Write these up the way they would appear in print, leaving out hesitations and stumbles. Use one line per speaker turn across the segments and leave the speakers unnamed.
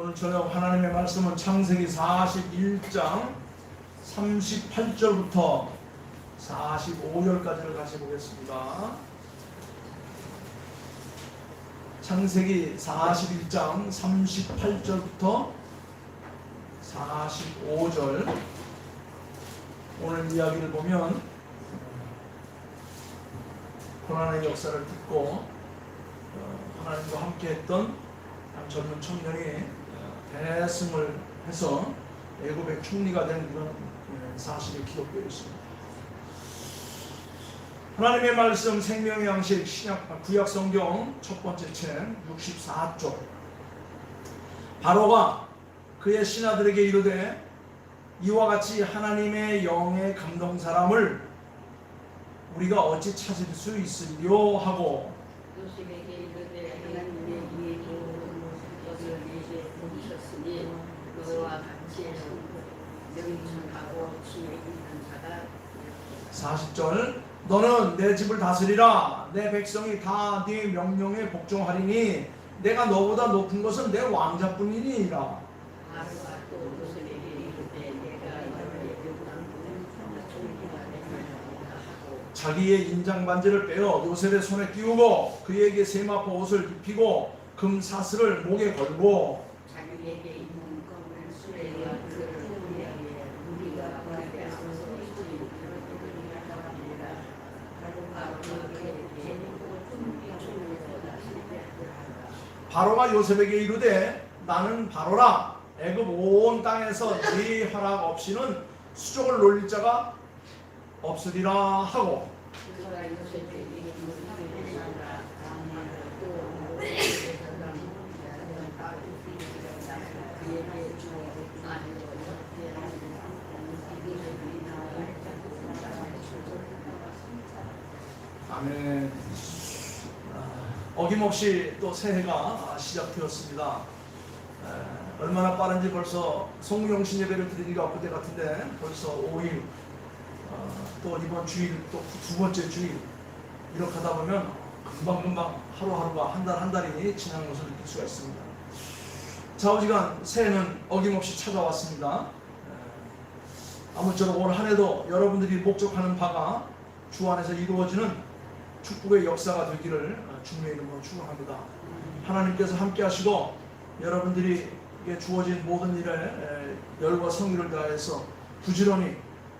오늘 저녁 하나님의 말씀은 창세기 41장 38절부터 45절까지를 같이 보겠습니다. 창세기 41장 38절부터 45절. 오늘 이야기를 보면 고난의 역사를 듣고 하나님과 함께했던 한 젊은 청년이 대승을 해서 애굽의 총리가 된 이런 사실이 기록되어 있습니다. 하나님의 말씀 생명의 양식 구약 성경 첫 번째 책 64쪽. 바로가 그의 신하들에게 이르되 이와 같이 하나님의 영에 감동 사람을 우리가 어찌 찾을 수 있으리요 하고
요셉에게 이르되 하나님의 이에 좋은 것을 내게 보이셨으니 너와 같이 명철하고 지혜 있는 자가
40절 너는 내 집을 다스리라 내 백성이 다 네 명령에 복종하리니 내가 너보다 높은 것은 내 왕자뿐이니라.
바로가 또 요셉에게 이르되 내가 너의 명랑하는 총리가 되리라 하고
자기의 인장 반지를 빼어 요셉의 손에 띄우고 그에게 세마포 옷을 입히고 금 사슬을 목에 걸고
자기에게 있는 검을 수레와 그를 위하여 우리가 그대 앞에서 이스라엘이라 바로가 그에게
바로가 요셉에게 이르되 나는 바로라 애굽 온 땅에서 네 허락 없이는 수족을 놀릴 자가 없으리라 하고
그가 요셉에게
아멘. 어김없이 또 새해가 시작되었습니다. 얼마나 빠른지 벌써 성령신 예배를 드리기가 엊그제 같은데 벌써 5일 또 이번 주일 또 두 번째 주일 이렇게 하다 보면 금방금방 하루하루가 한 달 한 달이 지나는 것을 느낄 수가 있습니다. 좌우지간 새해는 어김없이 찾아왔습니다. 아무쪼록 올 한 해도 여러분들이 목적하는 바가 주 안에서 이루어지는 축복의 역사가 되기를 주님의 이름으로 축원합니다. 하나님께서 함께 하시고 여러분들이 주어진 모든 일에 열과 성의를 다해서 부지런히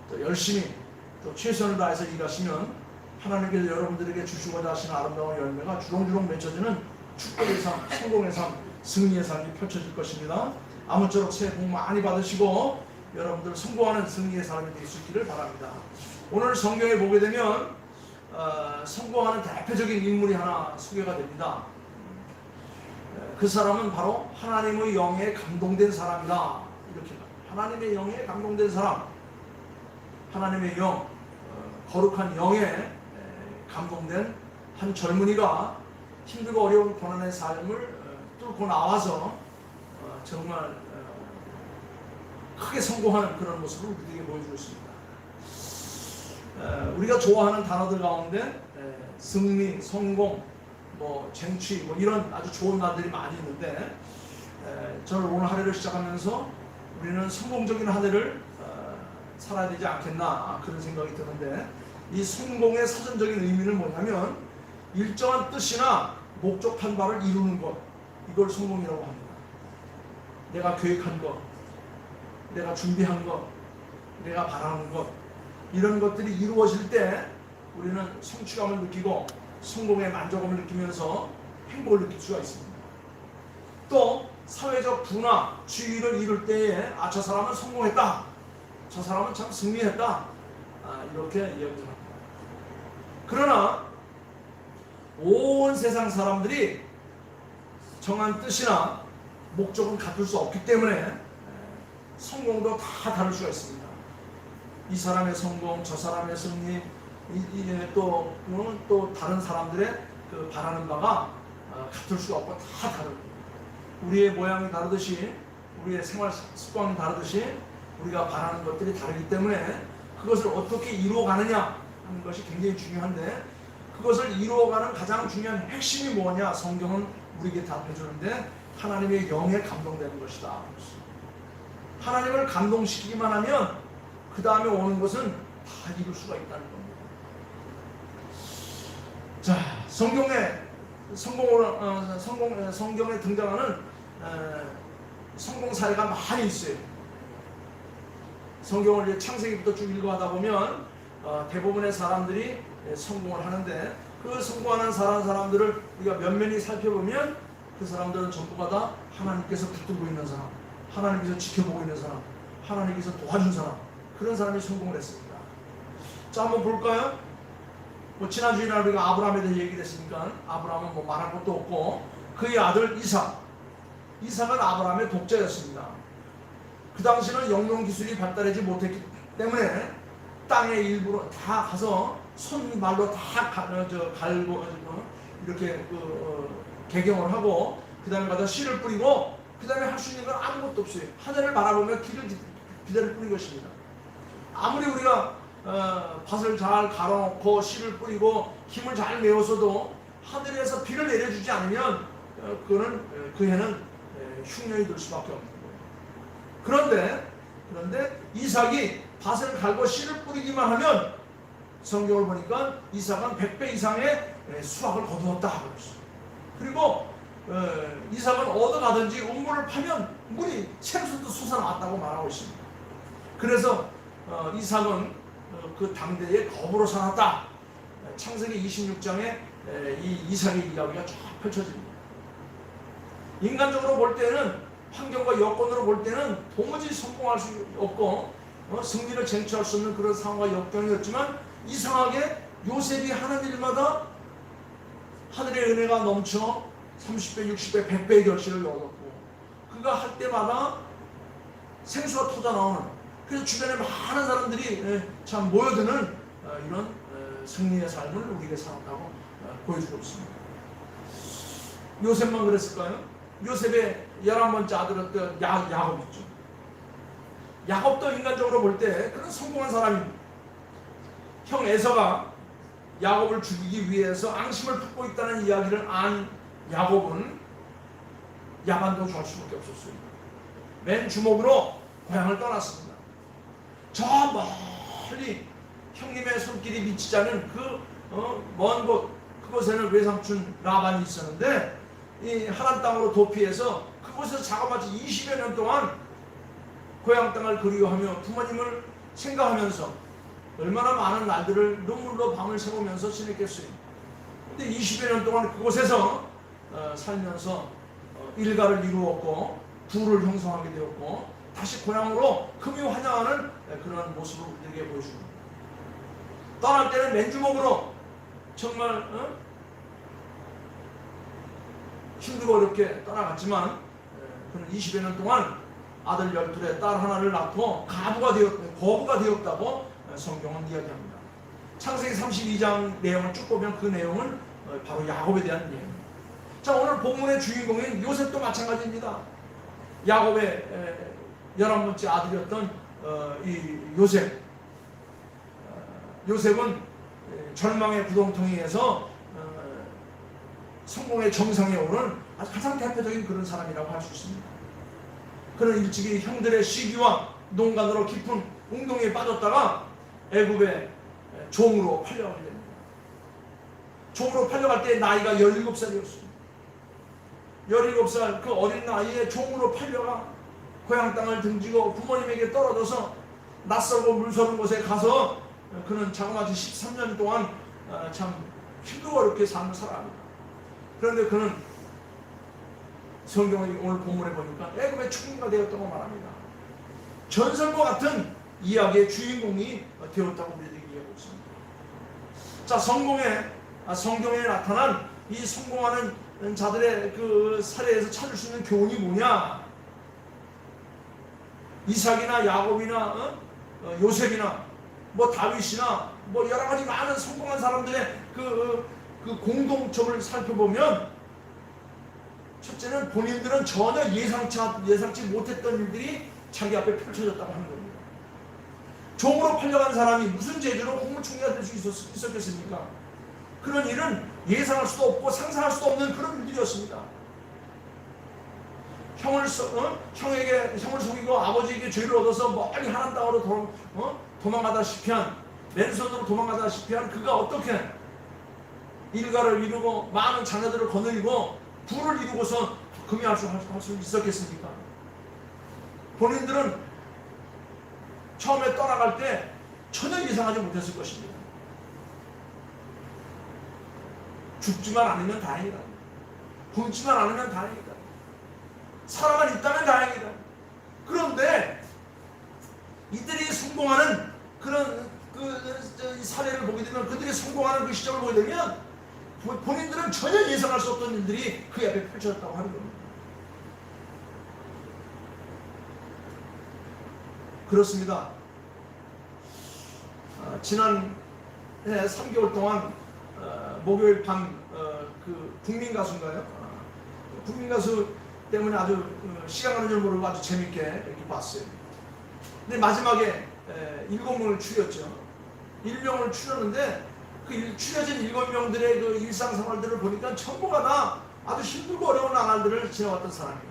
또 열심히 또 최선을 다해서 일하시면 하나님께서 여러분들에게 주시고자 하시는 아름다운 열매가 주렁주렁 맺혀지는 축복의 삶, 성공의 삶, 승리의 삶이 펼쳐질 것입니다. 아무쪼록 새해 복 많이 받으시고 여러분들 성공하는 승리의 삶이 될 수 있기를 바랍니다. 오늘 성경에 보게 되면 성공하는 대표적인 인물이 하나 소개가 됩니다. 그 사람은 바로 하나님의 영에 감동된 사람이다. 이렇게 하나님의 영에 감동된 사람, 하나님의 영, 거룩한 영에 감동된 한 젊은이가 힘들고 어려운 고난의 삶을 뚫고 나와서 정말 크게 성공하는 그런 모습을 우리에게 보여주고 있습니다. 우리가 좋아하는 단어들 가운데 승리, 성공, 쟁취 이런 아주 좋은 말들이 많이 있는데 저는 오늘 한 해를 시작하면서 우리는 성공적인 한 해를 살아야 되지 않겠나 그런 생각이 드는데 이 성공의 사전적인 의미는 뭐냐면 일정한 뜻이나 목적한 바를 이루는 것, 이걸 성공이라고 합니다. 내가 계획한 것, 내가 준비한 것, 내가 바라는 것 이런 것들이 이루어질 때 우리는 성취감을 느끼고 성공의 만족감을 느끼면서 행복을 느낄 수가 있습니다. 또 사회적 부나 지위를 이룰 때에 저 사람은 성공했다, 저 사람은 참 승리했다 이렇게 이야기를 합니다. 그러나 온 세상 사람들이 정한 뜻이나 목적은 같을 수 없기 때문에 성공도 다 다를 수가 있습니다. 이 사람의 성공, 저 사람의 승리, 또 다른 사람들의 그 바라는 바가 같을 수가 없고 다 다릅니다. 우리의 모양이 다르듯이 우리의 생활 습관이 다르듯이 우리가 바라는 것들이 다르기 때문에 그것을 어떻게 이루어가느냐 하는 것이 굉장히 중요한데 그것을 이루어가는 가장 중요한 핵심이 뭐냐 성경은 우리에게 답해주는데 하나님의 영에 감동되는 것이다. 하나님을 감동시키기만 하면 그 다음에 오는 것은 다 이룰 수가 있다는 겁니다. 자, 성경에 등장하는 성공 사례가 많이 있어요. 성경을 이제 창세기부터 쭉 읽어가다 보면 대부분의 사람들이 성공을 하는데, 그 성공하는 사람들을 우리가 면면히 살펴보면 그 사람들은 전부가 다 하나님께서 붙들고 있는 사람, 하나님께서 지켜보고 있는 사람, 하나님께서 도와준 사람, 그런 사람이 성공을 했습니다. 자, 한번 볼까요? 지난주에 우리가 아브라함에 대해 얘기를 했으니까 아브라함은 말할 것도 없고, 그의 아들 이삭은 아브라함의 독자였습니다. 그 당시는 영농 기술이 발달하지 못했기 때문에 땅의 일부로 다 가서 손말로 다 갈고 이렇게 개경을 하고, 그 다음에 가서 씨를 뿌리고, 그 다음에 할 수 있는 건 아무것도 없어요. 하늘을 바라보며 비단을 뿌린 것입니다. 아무리 우리가 밭을 잘 갈아놓고 씨를 뿌리고 힘을 잘 메워서도 하늘에서 비를 내려주지 않으면 그 해는 흉년이 될 수밖에 없는 거예요. 그런데 이삭이 밭을 갈고 씨를 뿌리기만 하면 성경을 보니까 이삭은 100배 이상의 수확을 거두었다. 그리고 이삭은 얻어가든지 우물을 파면 물이 샘수도 솟아나왔다고 말하고 있습니다. 그래서 이삭은 그 당대의 거부로 살았다. 창세기 26장에 이 이삭의 이야기가 쫙 펼쳐집니다. 인간적으로 볼 때는, 환경과 여건으로 볼 때는 도무지 성공할 수 없고 승리를 쟁취할 수 없는 그런 상황과 역경이었지만, 이상하게 요셉이 하는 일마다 하늘의 은혜가 넘쳐 30배, 60배, 100배의 결실을 얻었고, 그가 할 때마다 생수가 터져 나오는, 그래서 주변에 많은 사람들이 참 모여드는 이런 승리의 삶을 우리에게 살았다고 보여주고 있습니다. 요셉만 그랬을까요? 요셉의 11번째 아들은 야곱 있죠. 야곱도 인간적으로 볼 때 그런 성공한 사람입니다. 형 에서가 야곱을 죽이기 위해서 앙심을 품고 있다는 이야기를 안 야곱은 야반도 구할 수밖에 없었어요. 맨 주먹으로 고향을 떠났습니다. 저 멀리 형님의 손길이 미치지 않은 먼 곳, 그곳에는 외삼촌 라반이 있었는데, 이 하란 땅으로 도피해서 그곳에서 자그마치 20여 년 동안 고향 땅을 그리워하며 부모님을 생각하면서 얼마나 많은 날들을 눈물로 밤을 새우면서 지냈겠어요. 근데 20여 년 동안 그곳에서 살면서 일가를 이루었고 부를 형성하게 되었고, 다시 고향으로 금이 환영하는 그런 모습을 우리에게 보여줍니다. 떠날 때는 맨주먹으로 정말 힘들고 어렵게 떠나갔지만, 그는 20여 년 동안 아들 12에 딸 하나를 낳고 거부가 되었다고 성경은 이야기합니다. 창세기 32장 내용을 쭉 보면 그 내용은 바로 야곱에 대한 내용입니다. 자, 오늘 본문의 주인공인 요셉도 마찬가지입니다. 야곱의 11번째 아들이었던 이 요셉은 절망의 구덩텅이에서 성공의 정상에 오른 가장 대표적인 그런 사람이라고 할 수 있습니다. 그는 일찍이 형들의 시기와 농간으로 깊은 웅덩이에 빠졌다가 애굽의 종으로 팔려가게 됩니다. 종으로 팔려갈 때 나이가 17살이었습니다. 17살 그 어린 나이에 종으로 팔려가 고향 땅을 등지고 부모님에게 떨어져서 낯설고 물서는 곳에 가서 그는 자그마치 13년 동안 참 힘들고 어렵게 삶을 살아갑니다. 그런데 그는 성경의 오늘 본문에 보니까 애굽의 총리가 되었다고 말합니다. 전설과 같은 이야기의 주인공이 되었다고 우리들이 이야기하고 있습니다. 자, 성경에 나타난 이 성공하는 자들의 그 사례에서 찾을 수 있는 교훈이 뭐냐? 이삭이나 야곱이나 요셉이나 다윗이나 여러 가지 많은 성공한 사람들의 그 공동점을 살펴보면, 첫째는 본인들은 전혀 예상치 못했던 일들이 자기 앞에 펼쳐졌다고 하는 겁니다. 종으로 팔려간 사람이 무슨 재주로 국무총리가 될 수 있었겠습니까? 그런 일은 예상할 수도 없고 상상할 수도 없는 그런 일들이었습니다. 형을 속이고 아버지에게 죄를 얻어서 멀리 하나님 땅으로 도망가다시피 한, 맨손으로 도망가다시피 한 그가 어떻게 일가를 이루고 많은 자녀들을 거느리고 부를 이루고서 금이할 수 있었겠습니까? 본인들은 처음에 떠나갈 때 전혀 예상하지 못했을 것입니다. 죽지만 않으면 다행이다. 굶지만 않으면 다행이다. 살아만 있다면 다행이다. 그런데 이들이 성공하는 그런 사례를 보게 되면, 그들이 성공하는 그 시점을 보게 되면 본인들은 전혀 예상할 수 없던 일들이 그 앞에 펼쳐졌다고 하는 겁니다. 그렇습니다. 지난 3개월 동안 목요일 밤 그 국민가수인가요? 국민가수 때문에 아주 시간 가는 줄 모르고 아주 재밌게 이렇게 봤어요. 근데 마지막에 7명을 추렸죠. 1명을 추렸는데 그 추려진 7명들의 그 일상생활들을 보니까 전부가 다 아주 힘들고 어려운 나날들을 지나왔던 사람이에요.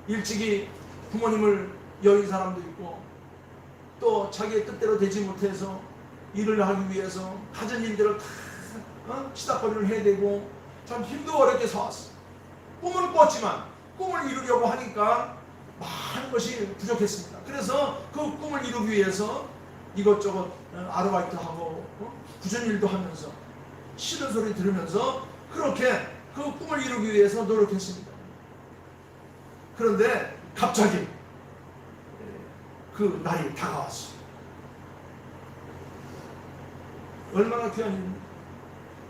일찍이 부모님을 여인 사람도 있고, 또 자기의 뜻대로 되지 못해서 일을 하기 위해서 가진 일들을 다 치닫거리를 해야 되고 참 힘도 어렵게 살았어요. 꿈을 꿨지만 꿈을 이루려고 하니까 많은 것이 부족했습니다. 그래서 그 꿈을 이루기 위해서 이것저것 아르바이트하고 굳은 일도 하면서 싫은 소리 들으면서 그렇게 그 꿈을 이루기 위해서 노력했습니다. 그런데 갑자기 그 날이 다가왔어요. 얼마나 귀한 일입니까?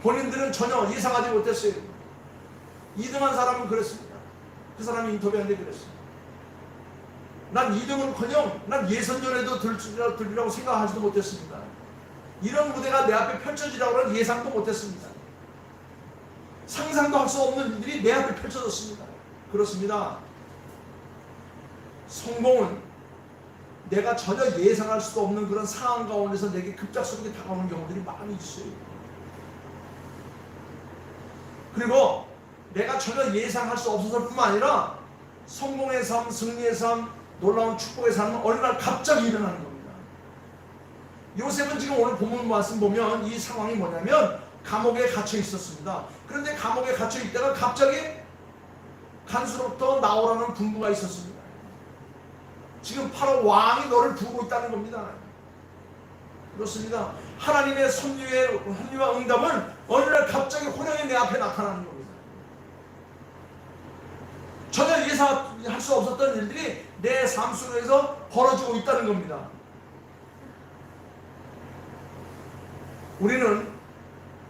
본인들은 전혀 예상하지 못했어요. 2등한 사람은 그랬습니다. 그 사람이 인터뷰하는데 그랬어요. 난 2등은커녕 난 예선전에도 들리라고 생각하지도 못했습니다. 이런 무대가 내 앞에 펼쳐지라고 예상도 못했습니다. 상상도 할 수 없는 일들이 내 앞에 펼쳐졌습니다. 그렇습니다. 성공은 내가 전혀 예상할 수도 없는 그런 상황 가운데서 내게 급작스럽게 다가오는 경우들이 많이 있어요. 그리고 내가 전혀 예상할 수 없어서 뿐만 아니라 성공의 삶, 승리의 삶, 놀라운 축복의 삶은 어느 날 갑자기 일어나는 겁니다. 요셉은 지금 오늘 본문 말씀 보면 이 상황이 뭐냐면 감옥에 갇혀 있었습니다. 그런데 감옥에 갇혀 있다가 갑자기 간수로부터 나오라는 분부가 있었습니다. 지금 바로 왕이 너를 부르고 있다는 겁니다. 그렇습니다. 하나님의 섭리와 응답은 어느 날 갑자기 호령이 내 앞에 나타나는 겁니다. 전혀 예상할 수 없었던 일들이 내 삶 속에서 벌어지고 있다는 겁니다. 우리는,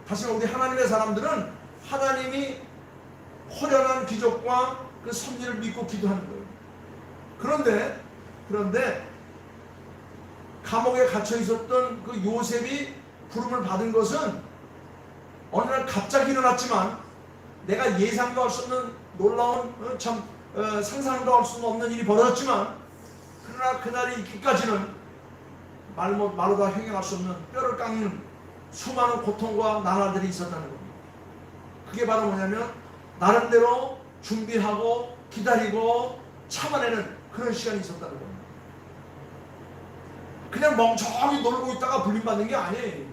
다시 우리 하나님의 사람들은 하나님이 호련한 기적과 그 섭리를 믿고 기도하는 거예요. 그런데 감옥에 갇혀 있었던 그 요셉이 부름을 받은 것은 어느 날 갑자기 일어났지만 내가 예상도 할 수 없는 놀라운 상상도 할 수 없는 일이 벌어졌지만, 그러나 그날이 있기까지는 말로 다 형용할 수 없는 뼈를 깎는 수많은 고통과 나날들이 있었다는 겁니다. 그게 바로 뭐냐면 나름대로 준비하고 기다리고 참아내는 그런 시간이 있었다는 겁니다. 그냥 멍청하게 놀고 있다가 불림받는 게 아니에요.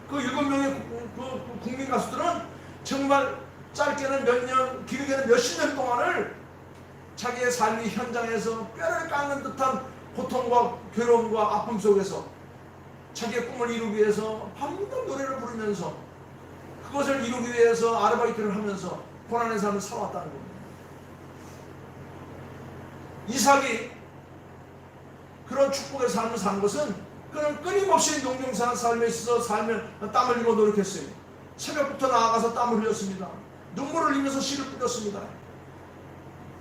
그 7명의 그 국민 가수들은 정말 짧게는 몇 년, 길게는 몇십 년 동안을 자기의 삶의 현장에서 뼈를 깎는 듯한 고통과 괴로움과 아픔 속에서 자기의 꿈을 이루기 위해서 밤낮 노래를 부르면서 그것을 이루기 위해서 아르바이트를 하면서 고난의 삶을 살아왔다는 겁니다. 이삭이 그런 축복의 삶을 산 것은 그는 끊임없이 농경사한 삶에 있어서 땀을 흘리고 노력했어요. 새벽부터 나아가서 땀을 흘렸습니다. 눈물을 흘리면서 씨를 뿌렸습니다.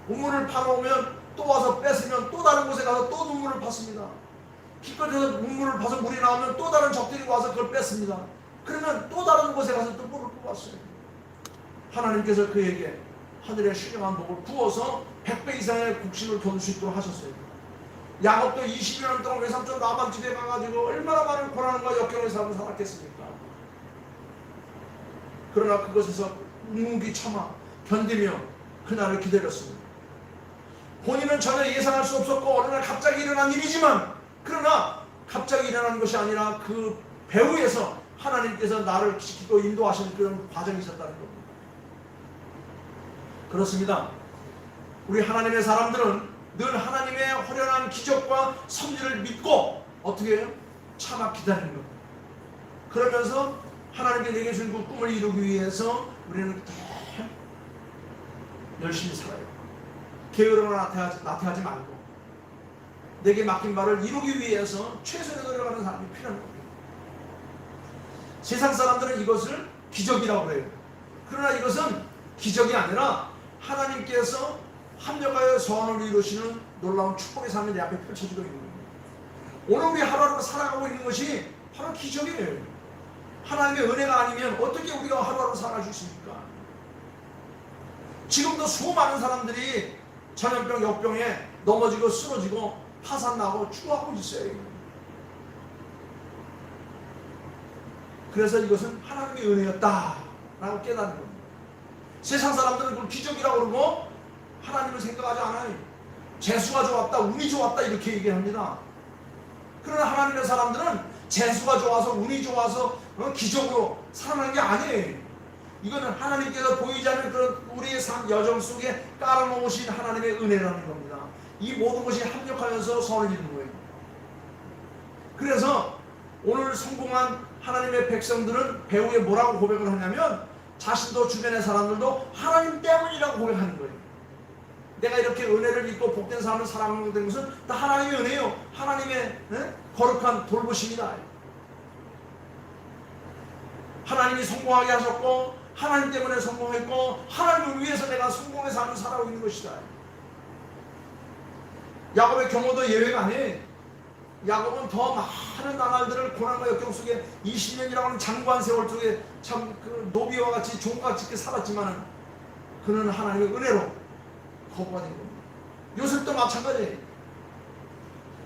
우물을 파놓으면 또 와서 뺏으면 또 다른 곳에 가서 또 눈물을 팠습니다. 기껏해서 눈물을 파서 물이 나오면 또 다른 적들이 와서 그걸 뺐습니다. 그러면 또 다른 곳에 가서 또 물을 뽑았어요. 하나님께서 그에게 하늘의 신령한 복을 부어서 100배 이상의 국식을 거둘 수 있도록 하셨어요. 야곱도 20여 년 동안 외삼촌 라반 집에 가가지고 얼마나 많은 고난과 역경의 삶을 살았겠습니까? 그러나 그것에서 묵묵히 참아 견디며 그날을 기다렸습니다. 본인은 전혀 예상할 수 없었고 어느 날 갑자기 일어난 일이지만, 그러나 갑자기 일어난 것이 아니라 그 배후에서 하나님께서 나를 지키고 인도하시는 그런 과정이 있었다는 겁니다. 그렇습니다. 우리 하나님의 사람들은 늘 하나님의 허련한 기적과 섭리를 믿고 어떻게 해요? 참아 기다리는 겁니다. 그러면서 하나님께 내게 주신 그 꿈을 이루기 위해서 우리는 열심히 살아요. 게으름을 나태하지 말고 내게 맡긴 바를 이루기 위해서 최선을 노력하는 사람이 필요한 겁니다. 세상 사람들은 이것을 기적이라고 해요. 그러나 이것은 기적이 아니라 하나님께서 합력하여 소원을 이루시는 놀라운 축복의 삶이 내 앞에 펼쳐지고 있는 겁니다. 오늘 우리 하루하루 살아가고 있는 것이 바로 기적이에요. 하나님의 은혜가 아니면 어떻게 우리가 하루하루 살아갈 수 있습니까? 지금도 수많은 사람들이 전염병, 역병에 넘어지고 쓰러지고 파산나고 죽어가고 있어요. 그래서 이것은 하나님의 은혜였다라고 깨닫는 겁니다. 세상 사람들은 그걸 기적이라고 그러고 하나님을 생각하지 않아요. 재수가 좋았다, 운이 좋았다 이렇게 얘기합니다. 그러나 하나님의 사람들은 재수가 좋아서 운이 좋아서 기적으로 살아나는 게 아니에요. 이거는 하나님께서 보이지 않는 그런 우리의 삶 여정 속에 깔아놓으신 하나님의 은혜라는 겁니다. 이 모든 것이 합력하면서 선을 이루는 거예요. 그래서 오늘 성공한 하나님의 백성들은 배후에 뭐라고 고백을 하냐면 자신도 주변의 사람들도 하나님 때문이라고 고백하는 거예요. 내가 이렇게 은혜를 입고 복된 삶을 살아가는 것은 다 하나님의 은혜요. 하나님의 거룩한 돌보심이다. 하나님이 성공하게 하셨고 하나님 때문에 성공했고 하나님을 위해서 내가 성공의 삶을 살아가고 있는 것이다. 야곱의 경우도 예외가 아니에요. 야곱은 더 많은 나날들을 고난과 역경 속에 20년이라고 하는 장구한 세월 속에 참 그 노비와 같이 종같이 이렇게 살았지만 그는 하나님의 은혜로 거부가 된 겁니다. 요셉도 마찬가지예요.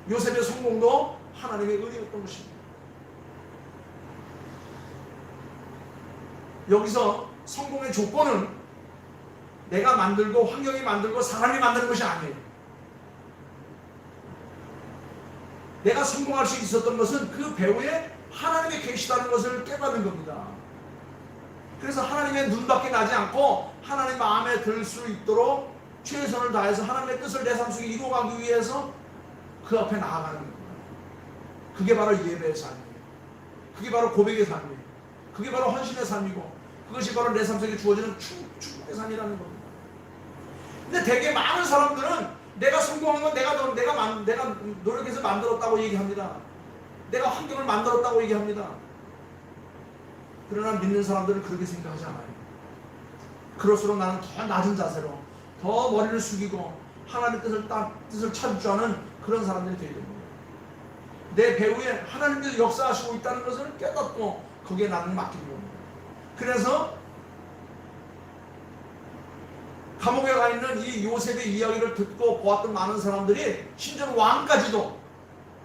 요셉의 성공도 하나님의 은혜였던 것입니다. 여기서 성공의 조건은 내가 만들고 환경이 만들고 사람이 만드는 것이 아니에요. 내가 성공할 수 있었던 것은 그 배후에 하나님의 계시다는 것을 깨닫는 겁니다. 그래서 하나님의 눈밖에 나지 않고 하나님 마음에 들 수 있도록 최선을 다해서 하나님의 뜻을 내 삶 속에 이루어가기 위해서 그 앞에 나아가는 겁니다. 그게 바로 예배의 삶이에요. 그게 바로 고백의 삶이에요. 그게 바로 헌신의 삶이고 그것이 바로 내 삶 속에 주어지는 축복의 삶이라는 겁니다. 근데 되게 많은 사람들은 내가 성공한 건 내가 노력해서 만들었다고 얘기합니다. 내가 환경을 만들었다고 얘기합니다. 그러나 믿는 사람들은 그렇게 생각하지 않아요. 그럴수록 나는 더 낮은 자세로 더 머리를 숙이고 하나님의 뜻을 찾을 줄 아는 그런 사람들이 되야 됩니다. 내 배후에 하나님께서 역사하시고 있다는 것을 깨닫고 거기에 나는 맡기는 겁니다. 그래서 감옥에 가 있는 이 요셉의 이야기를 듣고 보았던 많은 사람들이 심지어 왕까지도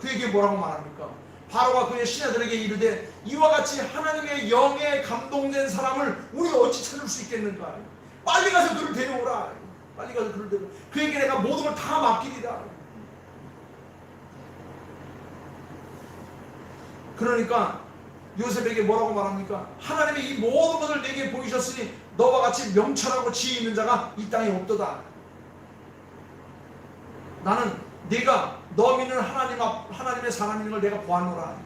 그에게 뭐라고 말합니까? 바로가 그의 신하들에게 이르되 이와 같이 하나님의 영에 감동된 사람을 우리가 어찌 찾을 수 있겠는가? 빨리 가서 그를 데려오라. 빨리 가서 그를 데려오라. 그에게 내가 모든 걸 다 맡기리라. 그러니까 요셉에게 뭐라고 말합니까? 하나님이 이 모든 것을 내게 보이셨으니 너와 같이 명철하고 지혜 있는 자가 이 땅에 없도다. 나는 네가 너 믿는 하나님의 사람인 걸 내가 보았노라.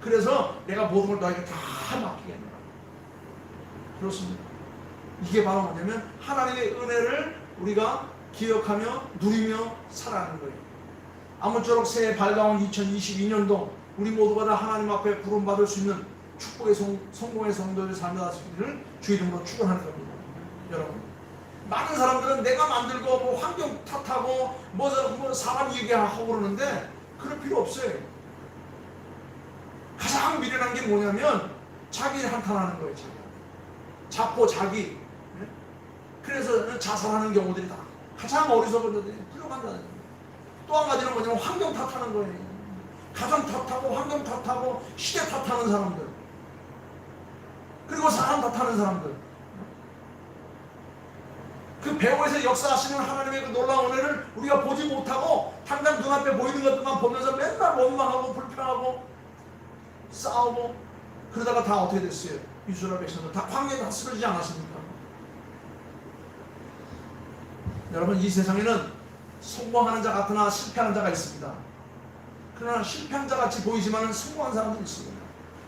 그래서 내가 모든 걸 너에게 다 맡기겠노라. 그렇습니다. 이게 바로 뭐냐면 하나님의 은혜를 우리가 기억하며 누리며 살아가는 거예요. 아무쪼록 새해 밝아온 2022년도 우리 모두가 다 하나님 앞에 부름받을 수 있는 축복의 성공의 성도의 삶을 하시기를 주 이름으로 축원하는 겁니다. 여러분, 많은 사람들은 내가 만들고 뭐 환경 탓하고 뭐 사람 얘기하고 그러는데 그럴 필요 없어요. 가장 미련한 게 뭐냐면 자기 한탄하는 거예요. 자포 자기. 그래서 자살하는 경우들이 다 가장 어리석은 자들이 훌륭한 자들. 또 한 가지는 뭐냐면 환경 탓하는 거예요. 가정 탓하고 환경 탓하고 시대 탓하는 사람들, 그리고 사람 탓하는 사람들. 그 배후에서 역사하시는 하나님의 그 놀라운 은혜를 우리가 보지 못하고 당장 눈앞에 보이는 것들만 보면서 맨날 원망하고 불평하고 싸우고 그러다가 다 어떻게 됐어요? 이스라엘 백성들 다 광야에 다 쓰러지지 않았습니까? 여러분, 이 세상에는 성공하는 자 같으나 실패하는 자가 있습니다. 그러나 실패한 자 같이 보이지만 성공한 사람도 있습니다.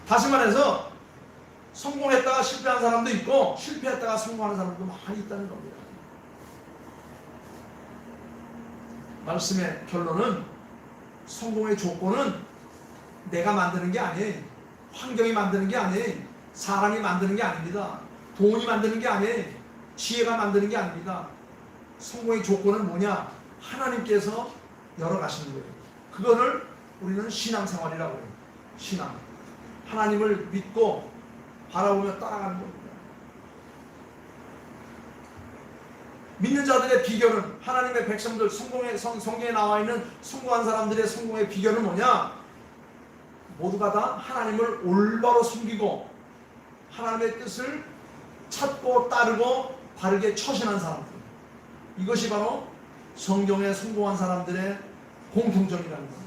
다시 말해서 성공했다가 실패한 사람도 있고 실패했다가 성공하는 사람도 많이 있다는 겁니다. 말씀의 결론은 성공의 조건은 내가 만드는 게 아니에요. 환경이 만드는 게 아니에요. 사람이 만드는 게 아닙니다. 돈이 만드는 게 아니에요. 지혜가 만드는 게 아닙니다. 성공의 조건은 뭐냐? 하나님께서 열어가시는 거예요. 그거를 우리는 신앙생활이라고 해요. 신앙. 하나님을 믿고 바라보며 따라가는 겁니다. 믿는 자들의 비결은, 하나님의 백성들 성경에 나와 있는 성공한 사람들의 성공의 비결은 뭐냐? 모두가 다 하나님을 올바로 섬기고 하나님의 뜻을 찾고 따르고 바르게 처신한 사람들. 이것이 바로 성경에 성공한 사람들의 공통점이라는 겁니다.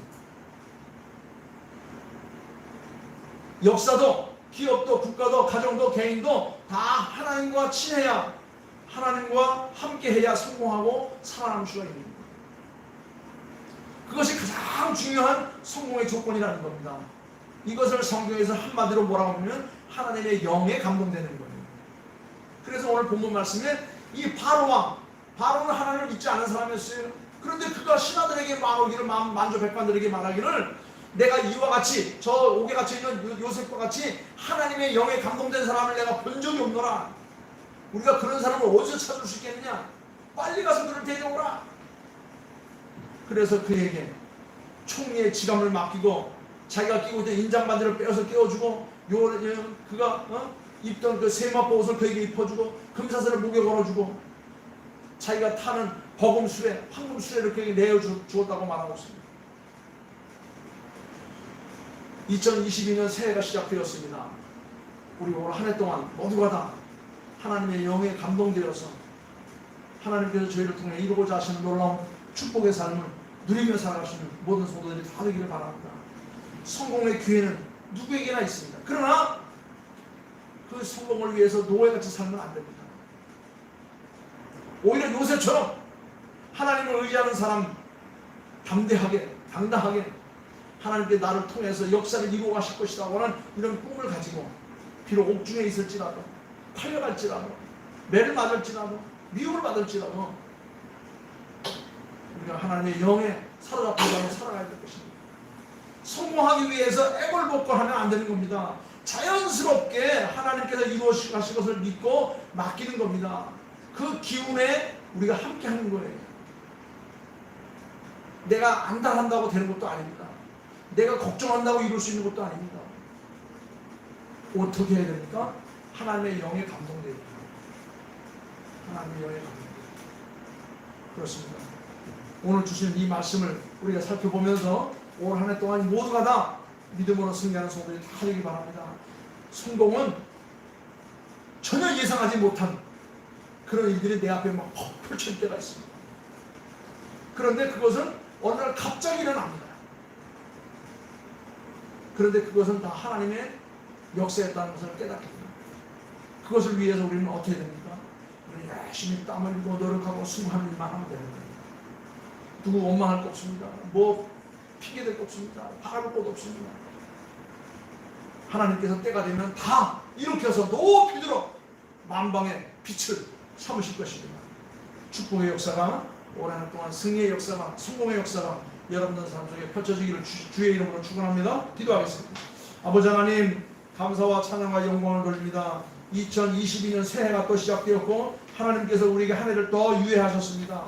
역사도, 기업도, 국가도, 가정도, 개인도 다 하나님과 친해야, 하나님과 함께해야 성공하고 살아남을 수가 있는 겁니다. 그것이 가장 중요한 성공의 조건이라는 겁니다. 이것을 성경에서 한마디로 뭐라고 하면 하나님의 영에 감동되는 거예요. 그래서 오늘 본문 말씀에 이 바로는 하나님을 믿지 않은 사람이었어요. 그런데 그가 신하들에게 말하기를, 만조 백관들에게 말하기를, 내가 이와 같이 저 옥에 갇혀 있는 요셉과 같이 하나님의 영에 감동된 사람을 내가 본 적이 없노라. 우리가 그런 사람을 어디서 찾을 수 있겠느냐? 빨리 가서 그를 데려오라. 그래서 그에게 총리의 지갑을 맡기고 자기가 끼고 있던 인장반지를 빼어서 끼워주고 그가 입던 그 세마포 옷을 그에게 입혀주고 금사슬을 목에 걸어주고 자기가 타는 버금수레, 황금수레를 그에게 내어주었다고 말하고 있습니다. 2022년 새해가 시작되었습니다. 우리 올 한 해 동안 모두가 다 하나님의 영에 감동되어서 하나님께서 저희를 통해 이루고자 하시는 놀라운 축복의 삶을 누리며 살아가시는 모든 성도들이 다 되기를 바랍니다. 성공의 기회는 누구에게나 있습니다. 그러나 그 성공을 위해서 노예같이 살면 안 됩니다. 오히려 요셉처럼 하나님을 의지하는 사람, 담대하게, 당당하게 하나님께 나를 통해서 역사를 이루어 가실 것이라고 하는 이런 꿈을 가지고 비록 옥중에 있을지라도, 팔려갈지라도, 매를 맞을지라도, 미움을 받을지라도 우리가 하나님의 영에 사로잡히고 살아가야 될 것입니다. 성공하기 위해서 애걸복걸하면 안 되는 겁니다. 자연스럽게 하나님께서 이루어가실 것을 믿고 맡기는 겁니다. 그 기운에 우리가 함께 하는 거예요. 내가 안달한다고 되는 것도 아닙니다. 내가 걱정한다고 이룰 수 있는 것도 아닙니다. 어떻게 해야 됩니까? 하나님의 영에 감동돼야 됩니다. 하나님의 영에 감동돼야 됩니다. 그렇습니다. 오늘 주신 이 말씀을 우리가 살펴보면서 올 한 해 동안 모두가 다 믿음으로 승리하는 성도들이 다 되기 바랍니다. 성공은 전혀 예상하지 못한 그런 일들이 내 앞에 막 펼칠 때가 있습니다. 그런데 그것은 어느 날 갑자기 일어납니다. 그런데 그것은 다 하나님의 역사였다는 것을 깨닫게 됩니다. 그것을 위해서 우리는 어떻게 됩니까? 우리는 열심히 땀을 흘리고 노력하고 수고하는 일만 하면 되는 거예요. 누구 원망할 거 없습니다. 뭐 핑계댈 거 없습니다. 바랄 것도 없습니다. 하나님께서 때가 되면 다 일으켜서 높이 들어 만방의 빛을 삼으실 것입니다. 축복의 역사가 올 한 해 동안 승리의 역사가, 성공의 역사가 여러분들 삶 속에 펼쳐지기를 주의 이름으로 축원합니다. 기도하겠습니다. 아버지 하나님, 감사와 찬양과 영광을 돌립니다. 2022년 새해가 또 시작되었고 하나님께서 우리에게 한 해를 더 유예하셨습니다.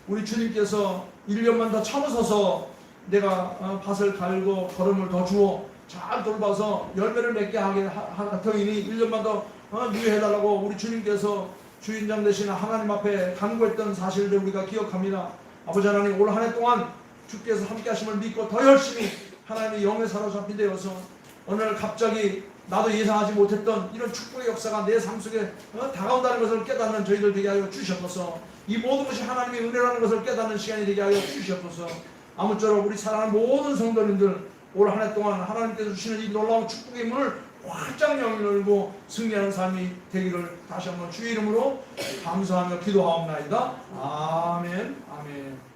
우리 주님께서 1년만 더 참으셔서 내가 밭을 갈고 걸음을 더 주어 잘 돌봐서 열매를 맺게 하게 하더니 1년만 더 유예해달라고 우리 주님께서 주인장 되시는 하나님 앞에 간구했던 사실들 우리가 기억합니다. 아버지 하나님, 올 한 해 동안 주께서 함께 하심을 믿고 더 열심히 하나님의 영에 사로잡힌 되어서 어느 날 갑자기 나도 예상하지 못했던 이런 축복의 역사가 내 삶 속에 다가온다는 것을 깨닫는 저희들 되게 하여 주시옵소서. 이 모든 것이 하나님의 은혜라는 것을 깨닫는 시간이 되게 하여 주시옵소서. 아무쪼록 우리 사랑하는 모든 성도님들 올 한 해 동안 하나님께서 주시는 이 놀라운 축복의 문을 활짝 열고 승리하는 삶이 되기를 다시 한번 주의 이름으로 감사하며 기도하옵나이다. 아멘. 아멘.